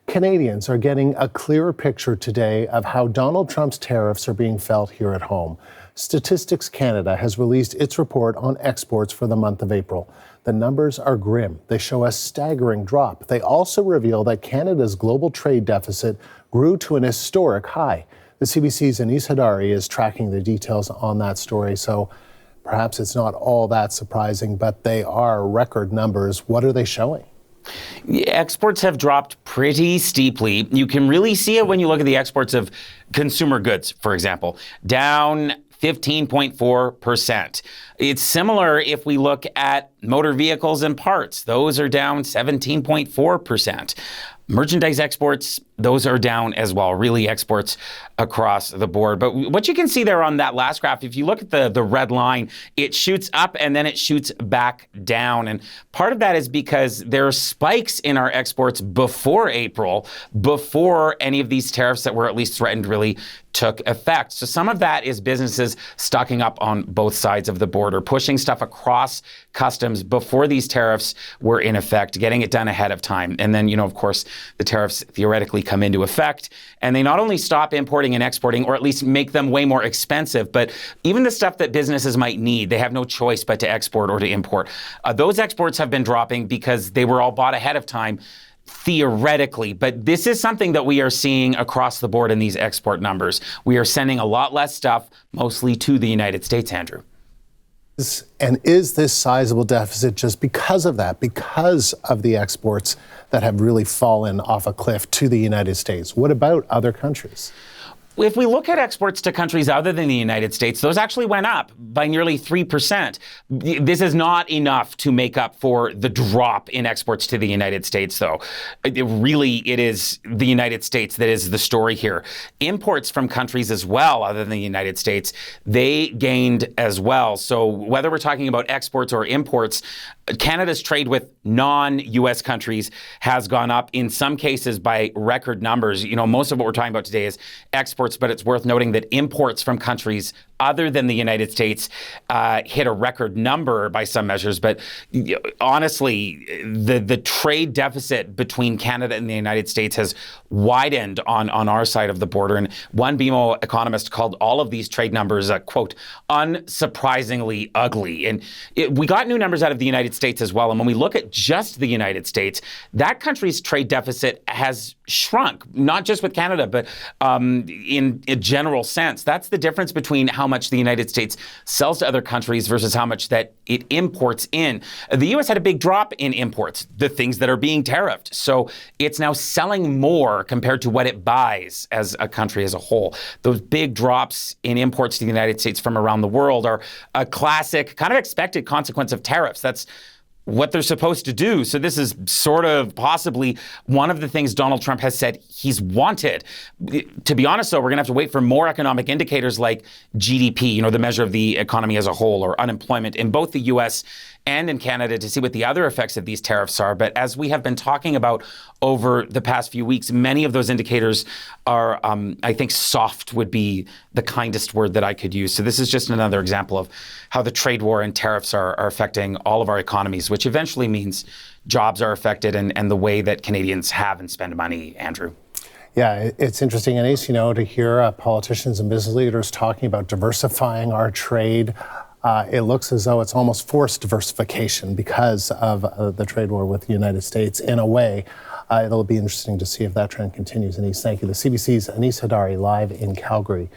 Canadians are getting a clearer picture today of how Donald Trump's tariffs are being felt here at home. Statistics Canada has released its report on exports for the month of April. The numbers are grim. They show a staggering drop. They also reveal that Canada's global trade deficit grew to an historic high. The CBC's Anis Hadari is tracking the details on that story, so perhaps it's not all that surprising, but they are record numbers. What are they showing? Exports have dropped pretty steeply. You can really see it when you look at the exports of consumer goods, for example, down 15.4%. It's similar if we look at motor vehicles and parts. Those are down 17.4%. Merchandise exports, those are down as well, really exports across the board. But what you can see there on that last graph, if you look at the red line, it shoots up and then it shoots back down. And part of that is because there are spikes in our exports before April, before any of these tariffs that were at least threatened really took effect. So some of that is businesses stocking up on both sides of the border, pushing stuff across customs before these tariffs were in effect, getting it done ahead of time. And then, of course, the tariffs theoretically come into effect, and they not only stop importing and exporting, or at least make them way more expensive, but even the stuff that businesses might need, they have no choice but to export or to import. Those exports have been dropping because they were all bought ahead of time, theoretically, but this is something that we are seeing across the board in these export numbers. We are sending a lot less stuff, mostly to the United States, Andrew. And is this sizable deficit just because of that, because of the exports that have really fallen off a cliff to the United States? What about other countries? If we look at exports to countries other than the United States, those actually went up by nearly 3%. This is not enough to make up for the drop in exports to the United States, though. It is the United States that is the story here. Imports from countries as well, other than the United States, they gained as well. So whether we're talking about exports or imports, Canada's trade with non-U.S. countries has gone up, in some cases by record numbers. Most of what we're talking about today is exports, but it's worth noting that imports from countries other than the United States hit a record number by some measures. But honestly, the trade deficit between Canada and the United States has widened on our side of the border. And one BMO economist called all of these trade numbers, quote, unsurprisingly ugly. And we got new numbers out of the United States as well. And when we look at just the United States, that country's trade deficit has shrunk, not just with Canada, but in a general sense. That's the difference between how much the United States sells to other countries versus how much that it imports in. The U.S. had a big drop in imports, the things that are being tariffed. So it's now selling more compared to what it buys as a country as a whole. Those big drops in imports to the United States from around the world are a classic, kind of expected consequence of tariffs. That's what they're supposed to do. So this is sort of possibly one of the things Donald Trump has said he's wanted. To be honest, though, we're going to have to wait for more economic indicators like GDP, the measure of the economy as a whole, or unemployment in both the U.S. and in Canada, to see what the other effects of these tariffs are. But as we have been talking about over the past few weeks, many of those indicators are, I think, soft would be the kindest word that I could use. So this is just another example of how the trade war and tariffs are affecting all of our economies, which eventually means jobs are affected and the way that Canadians have and spend money, Andrew. Yeah, it's interesting, Anis, to hear politicians and business leaders talking about diversifying our trade. It looks as though it's almost forced diversification because of the trade war with the United States. In a way, it'll be interesting to see if that trend continues. Anis, thank you. The CBC's Anis Hadari live in Calgary.